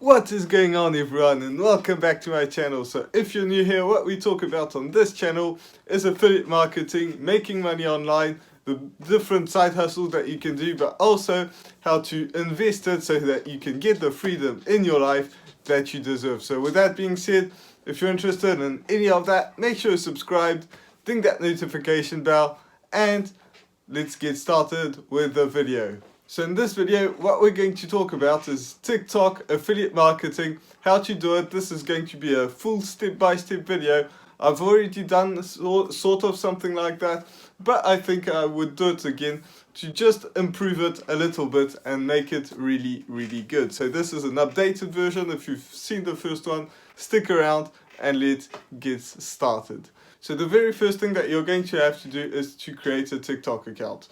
What is going on, everyone, and welcome back to my channel. So if you're new here, what we talk about on this channel is affiliate marketing, making money online, the different side hustles that you can do, but also how to invest it so that you can get the freedom in your life that you deserve. So with that being said, if you're interested in any of that, make sure you're subscribed, ding that notification bell, and let's get started with the video. So in this video, what we're going to talk about is TikTok affiliate marketing, how to do it. This is going to be a full step-by-step video. I've already done sort of something like that, but I think I would do it again to just improve it a little bit and make it really, really good. So this is an updated version. If you've seen the first one, stick around and let's get started. So the very first thing that you're going to have to do is to create a TikTok account.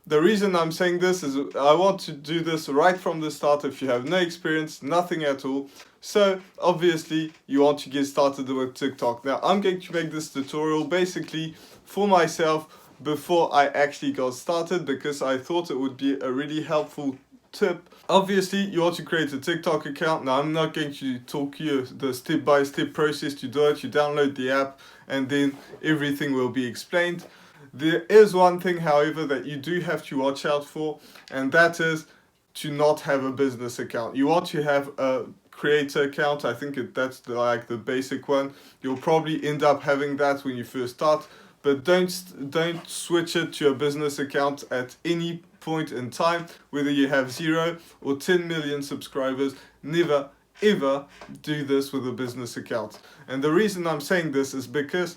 The reason I'm saying this is I want to do this right from the start if you have no experience, nothing at all. So obviously you want to get started with TikTok. Now I'm going to make this tutorial basically for myself before I actually got started because I thought it would be a really helpful tip. Obviously you want to create a TikTok account. Now I'm not going to talk you the step-by-step process to do it. You download the app and then everything will be explained. There is one thing, however, that you do have to watch out for, and that is to not have a business account. You want to have a creator account. I think that's like the basic one. You'll probably end up having that when you first start, but don't switch it to a business account at any point in time, whether you have 0 or 10 million subscribers. Never ever do this with a business account. And the reason I'm saying this is because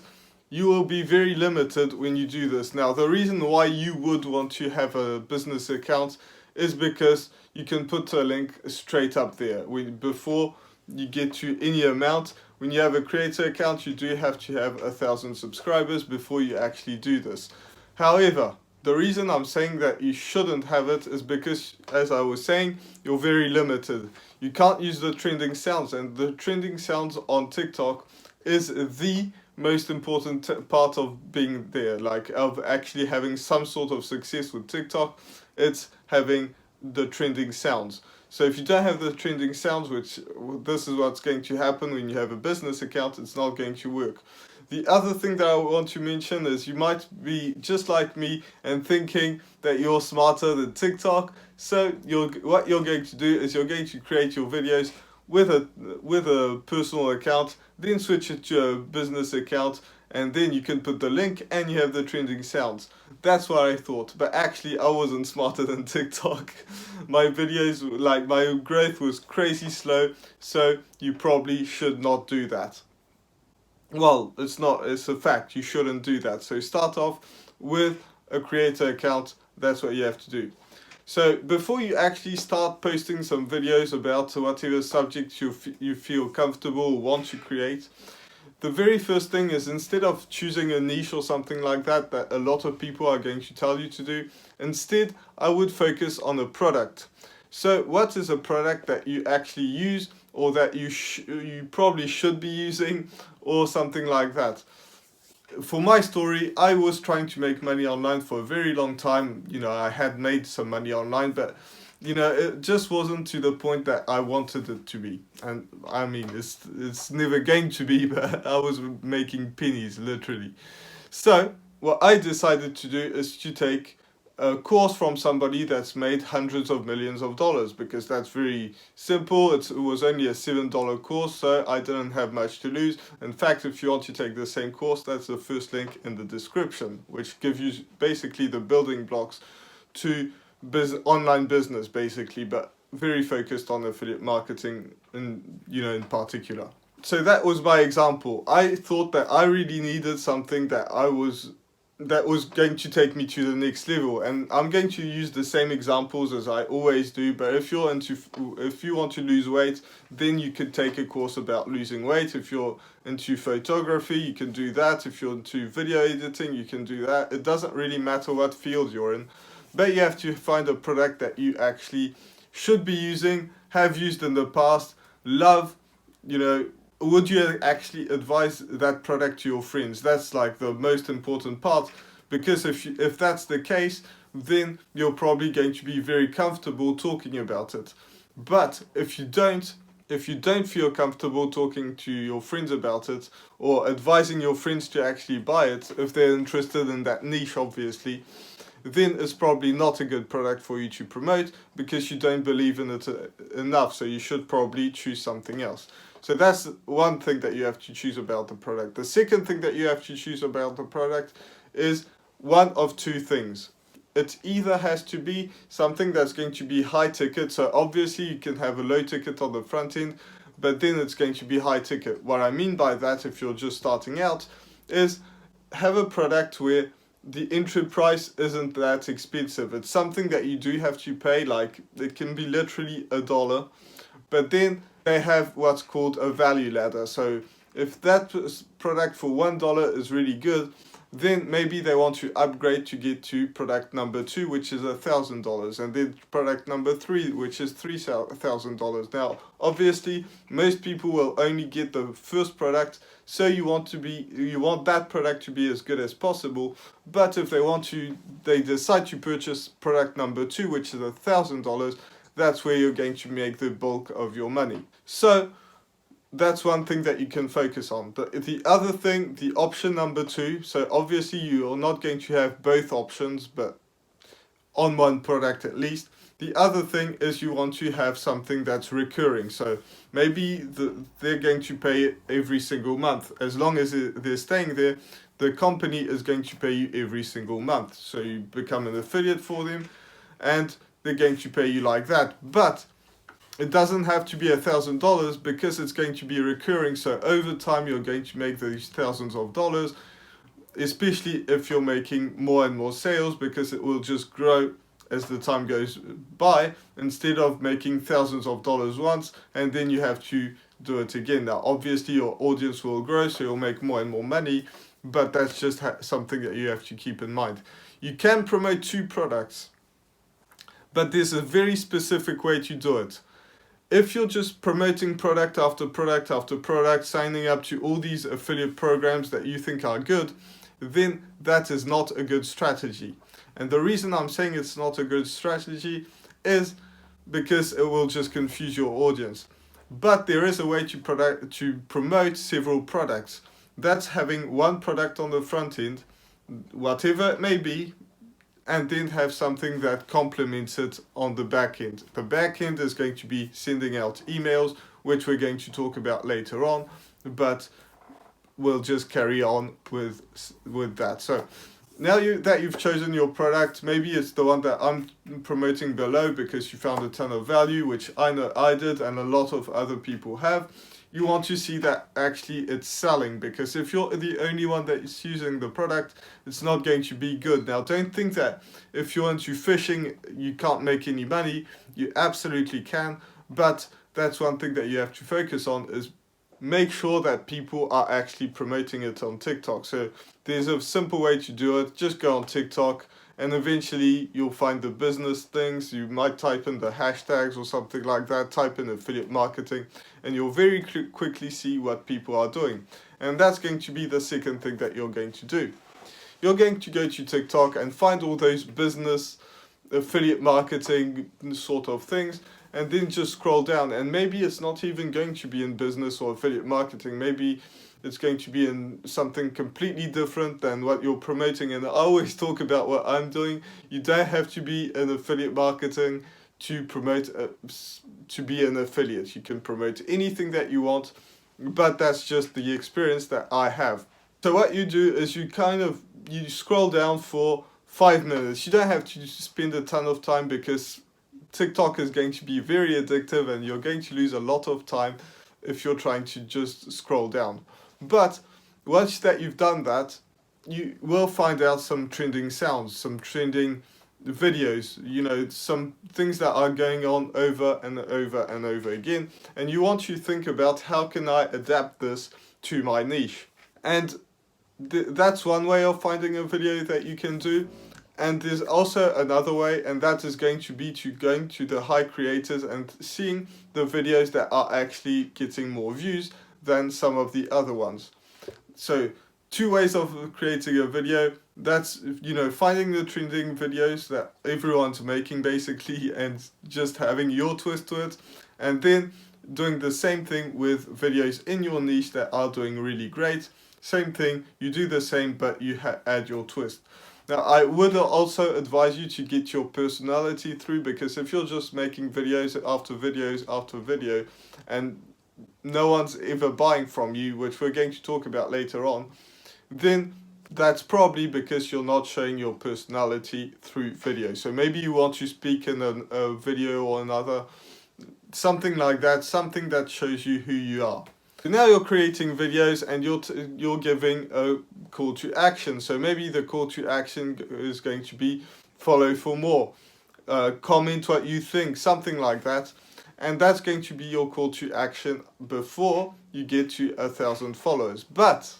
you will be very limited when you do this. Now, the reason why you would want to have a business account is because you can put a link straight up there. Before you get to any amount, when you have a creator account, you do have to have 1,000 subscribers before you actually do this. However, the reason I'm saying that you shouldn't have it is because, as I was saying, you're very limited. You can't use the trending sounds, and the trending sounds on TikTok is the most important part of being there, like of actually having some sort of success with TikTok. It's having the trending sounds. So if you don't have the trending sounds, which this is what's going to happen when you have a business account, it's not going to work. The other thing that I want to mention is you might be just like me and thinking that you're smarter than TikTok. So what you're going to do is you're going to create your videos with a personal account, then switch it to a business account, and then you can put the link and you have the trending sounds. That's what I thought, but actually I wasn't smarter than TikTok. My videos, like my growth was crazy slow, so you probably should not do that. Well, it's a fact, you shouldn't do that. So start off with a creator account, that's what you have to do. So before you actually start posting some videos about whatever subject you feel comfortable or want to create, the very first thing is, instead of choosing a niche or something like that a lot of people are going to tell you to do, instead I would focus on a product. So what is a product that you actually use, or that you probably should be using, or something like that? For my story, I was trying to make money online for a very long time. I had made some money online, but it just wasn't to the point that I wanted it to be. And I mean, it's never going to be, but I was making pennies, literally. So what I decided to do is to take a course from somebody that's made hundreds of millions of dollars, because that's very simple. It was only a $7 course, so I didn't have much to lose. In fact, if you want to take the same course, that's the first link in the description, which gives you basically the building blocks to online business, basically, but very focused on affiliate marketing in particular. So that was my example. I thought that I really needed something that was going to take me to the next level, and I'm going to use the same examples as I always do. But if you want to lose weight, then you could take a course about losing weight. If you're into photography, you can do that. If you're into video editing, you can do that. It doesn't really matter what field you're in, but you have to find a product that you actually should be using, have used in the past, love. Would you actually advise that product to your friends? That's like the most important part, because if that's the case, then you're probably going to be very comfortable talking about it. But if you don't, if you don't feel comfortable talking to your friends about it or advising your friends to actually buy it, if they're interested in that niche obviously, then it's probably not a good product for you to promote because you don't believe in it enough, so you should probably choose something else. So that's one thing that you have to choose about the product. The second thing that you have to choose about the product is one of two things. It either has to be something that's going to be high ticket, so obviously you can have a low ticket on the front end, but then it's going to be high ticket. What I mean by that, if you're just starting out, is have a product where the entry price isn't that expensive. It's something that you do have to pay, like it can be literally $1, but then they have what's called a value ladder. So if that product for $1 is really good, then maybe they want to upgrade to get to product number 2, which is $1,000, and then product number 3, which is $3,000. Now, obviously, most people will only get the first product, so you want that product to be as good as possible. But if they decide to purchase product number 2, which is $1,000, that's where you're going to make the bulk of your money. So that's one thing that you can focus on. The other thing, the option number 2, so obviously you are not going to have both options, but on one product at least. The other thing is you want to have something that's recurring. So maybe they're going to pay every single month. As long as they're staying there, the company is going to pay you every single month. So you become an affiliate for them and they're going to pay you like that. But it doesn't have to be $1,000 because it's going to be recurring. So over time, you're going to make these thousands of dollars, especially if you're making more and more sales, because it will just grow as the time goes by, instead of making thousands of dollars once and then you have to do it again. Now, obviously, your audience will grow, so you'll make more and more money, but that's just something that you have to keep in mind. You can promote 2 products, but there's a very specific way to do it. If you're just promoting product after product after product, signing up to all these affiliate programs that you think are good, then that is not a good strategy. And the reason I'm saying it's not a good strategy is because it will just confuse your audience. But there is a way to promote several products. That's having one product on the front end, whatever it may be, and then have something that complements it on the back end. The back end is going to be sending out emails, which we're going to talk about later on, but we'll just carry on with that. So now that you've chosen your product, maybe it's the one that I'm promoting below because you found a ton of value, which I know I did and a lot of other people have. You want to see that actually it's selling, because if you're the only one that is using the product, it's not going to be good. Now, don't think that if you're into fishing, you can't make any money. You absolutely can, but that's one thing that you have to focus on, is make sure that people are actually promoting it on TikTok. So there's a simple way to do it. Just go on TikTok, and eventually you'll find the business things. You might type in the hashtags or something like that, type in affiliate marketing, and you'll very quickly see what people are doing. And that's going to be the second thing that you're going to do. You're going to go to TikTok and find all those business affiliate marketing sort of things, and then just scroll down. And maybe it's not even going to be in business or affiliate marketing. Maybe it's going to be in something completely different than what you're promoting. And I always talk about what I'm doing. You don't have to be in affiliate marketing to promote, to be an affiliate. You can promote anything that you want, but that's just the experience that I have. So what you do is you scroll down for 5 minutes. You don't have to spend a ton of time, because TikTok is going to be very addictive and you're going to lose a lot of time if you're trying to just scroll down. But once that you've done that, you will find out some trending sounds, some trending videos, some things that are going on over and over and over again. And you want to think about, how can I adapt this to my niche? And that's one way of finding a video that you can do. And there's also another way, and that is going to be going to the high creators and seeing the videos that are actually getting more views than some of the other ones. So 2 ways of creating a video. That's, finding the trending videos that everyone's making basically, and just having your twist to it. And then doing the same thing with videos in your niche that are doing really great. Same thing, you do the same, but you add your twist. Now, I would also advise you to get your personality through, because if you're just making videos after videos after video and no one's ever buying from you, which we're going to talk about later on, then that's probably because you're not showing your personality through video. So maybe you want to speak in a video or another, something like that, something that shows you who you are. So now you're creating videos and you're giving a call to action. So maybe the call to action is going to be follow for more, comment what you think, something like that. And that's going to be your call to action before you get to 1,000 followers. But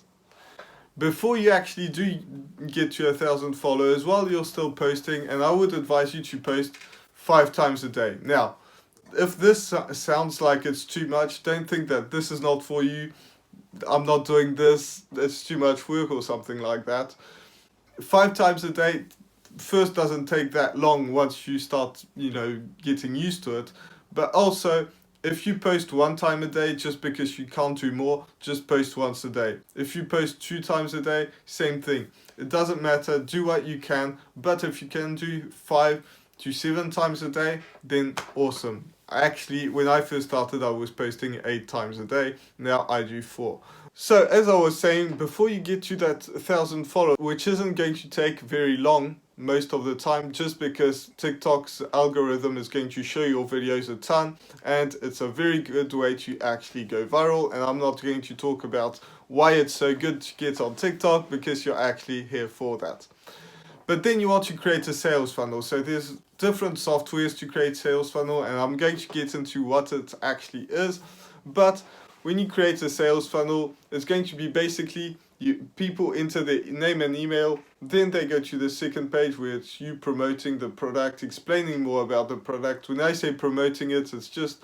before you actually do get to 1,000 followers, while you're still posting, and I would advise you to post 5 times a day. Now, if this sounds like it's too much, don't think that this is not for you. I'm not doing this, it's too much work or something like that. 5 times a day first doesn't take that long once you start, getting used to it. But also, if you post 1 time a day, just because you can't do more, just post once a day. If you post 2 times a day, same thing. It doesn't matter, do what you can, but if you can do 5 to 7 times a day, then awesome. Actually, when I first started, I was posting 8 times a day. Now I do 4. So as I was saying, before you get to that 1,000 followers, which isn't going to take very long most of the time, just because TikTok's algorithm is going to show your videos a ton, and it's a very good way to actually go viral. And I'm not going to talk about why it's so good to get on TikTok, because you're actually here for that. But then you want to create a sales funnel. So there's different softwares to create sales funnel, and I'm going to get into what it actually is. But when you create a sales funnel, it's going to be basically people enter their name and email, then they go to the second page where it's you promoting the product, explaining more about the product. When I say promoting it, it's just,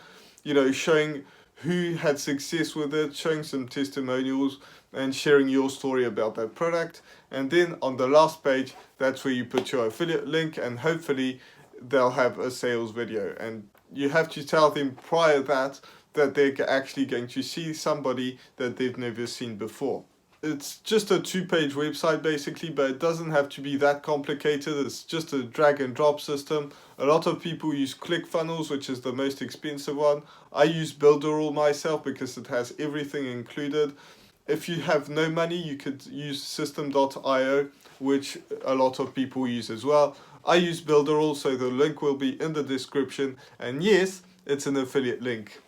showing who had success with it, showing some testimonials and sharing your story about that product. And then on the last page, that's where you put your affiliate link, and hopefully they'll have a sales video. And you have to tell them prior that they're actually going to see somebody that they've never seen before. It's just a 2-page website basically, but it doesn't have to be that complicated. It's just a drag and drop system. A lot of people use ClickFunnels, which is the most expensive one. I use Builderall myself because it has everything included. If you have no money, you could use System.io, which a lot of people use as well. I use Builderall, so the link will be in the description. And yes, it's an affiliate link.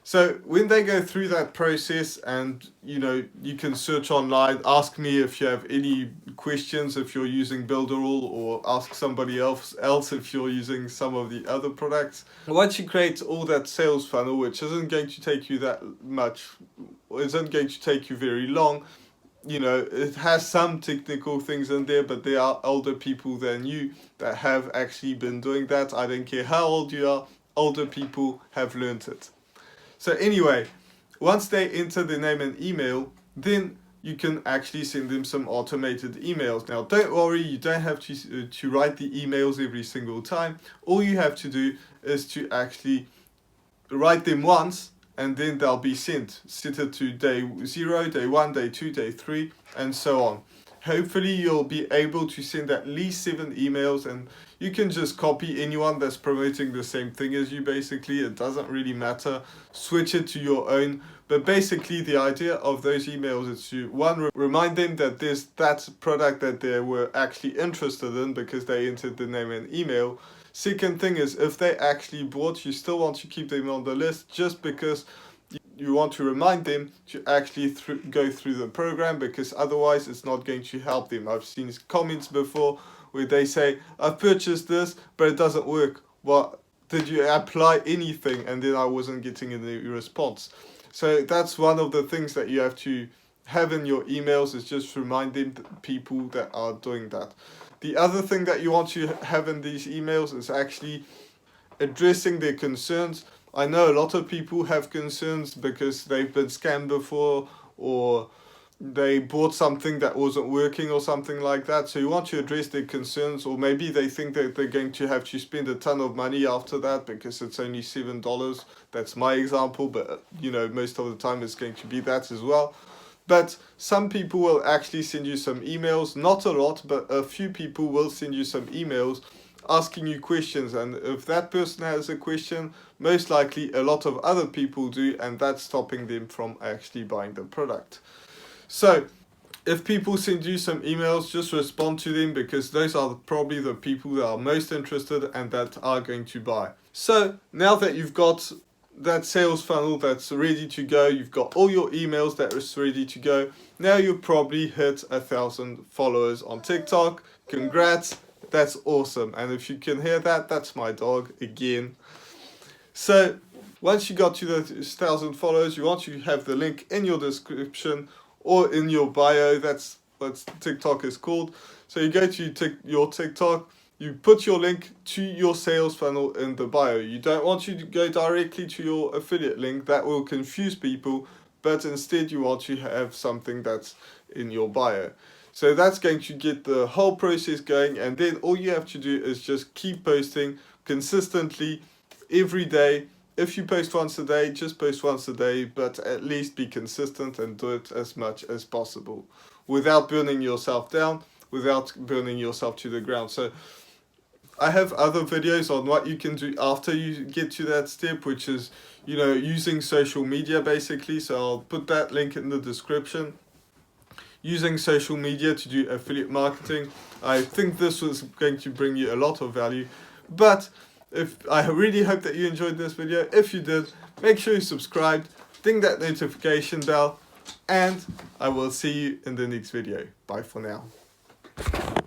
So when they go through that process, and you can search online, ask me if you have any questions if you're using Builderall, or ask somebody else if you're using some of the other products. Once you create all that sales funnel, which isn't going to take you that much, isn't going to take you very long, it has some technical things in there, but there are older people than you that have actually been doing that. I don't care how old you are, older people have learned it. So anyway, once they enter their name and email, then you can actually send them some automated emails. Now, don't worry, you don't have to write the emails every single time. All you have to do is to actually write them once, and then they'll be sent. Set it to day 0, day 1, day 2, day 3, and so on. Hopefully you'll be able to send at least 7 emails, and you can just copy anyone that's promoting the same thing as you basically. It doesn't really matter. Switch it to your own. But basically the idea of those emails is to, one, remind them that there's that product that they were actually interested in because they entered the name and email. Second thing is, if they actually bought, you still want to keep them on the list, just because you want to remind them to actually go through the program, because otherwise it's not going to help them. I've seen comments before where they say, I've purchased this, but it doesn't work. Well, did you apply anything? And then I wasn't getting any response. So that's one of the things that you have to have in your emails, is just remind them, people that are doing that. The other thing that you want to have in these emails is actually addressing their concerns. I know a lot of people have concerns because they've been scammed before, or they bought something that wasn't working or something like that. So you want to address their concerns, or maybe they think that they're going to have to spend a ton of money after that because it's only $7. That's my example, but you know, most of the time it's going to be that as well. But some people will actually send you some emails, not a lot, but a few people will send you some emails asking you questions, and if that person has a question, most likely a lot of other people do, and that's stopping them from actually buying the product. So if people send you some emails, just respond to them, because those are probably the people that are most interested and that are going to buy. So now that you've got that sales funnel that's ready to go, you've got all your emails that is ready to go, now you've probably hit 1,000 followers on TikTok. Congrats, that's awesome. And if you can hear that, that's my dog again. So once you got to the 1,000 followers, you want to have the link in your description or in your bio. That's what TikTok is called. So you go to your TikTok, you put your link to your sales funnel in the bio. You don't want you to go directly to your affiliate link, that will confuse people, but instead you want to have something that's in your bio. So that's going to get the whole process going, and then all you have to do is just keep posting consistently every day. If you post once a day, just post once a day, but at least be consistent and do it as much as possible without burning yourself down, without burning yourself to the ground. So I have other videos on what you can do after you get to that step, which is, you know, using social media basically. So I'll put that link in the description. Using social media to do affiliate marketing. I think this was going to bring you a lot of value, but I really hope that you enjoyed this video. If you did, make sure you subscribed, ding that notification bell, and I will see you in the next video. Bye for now.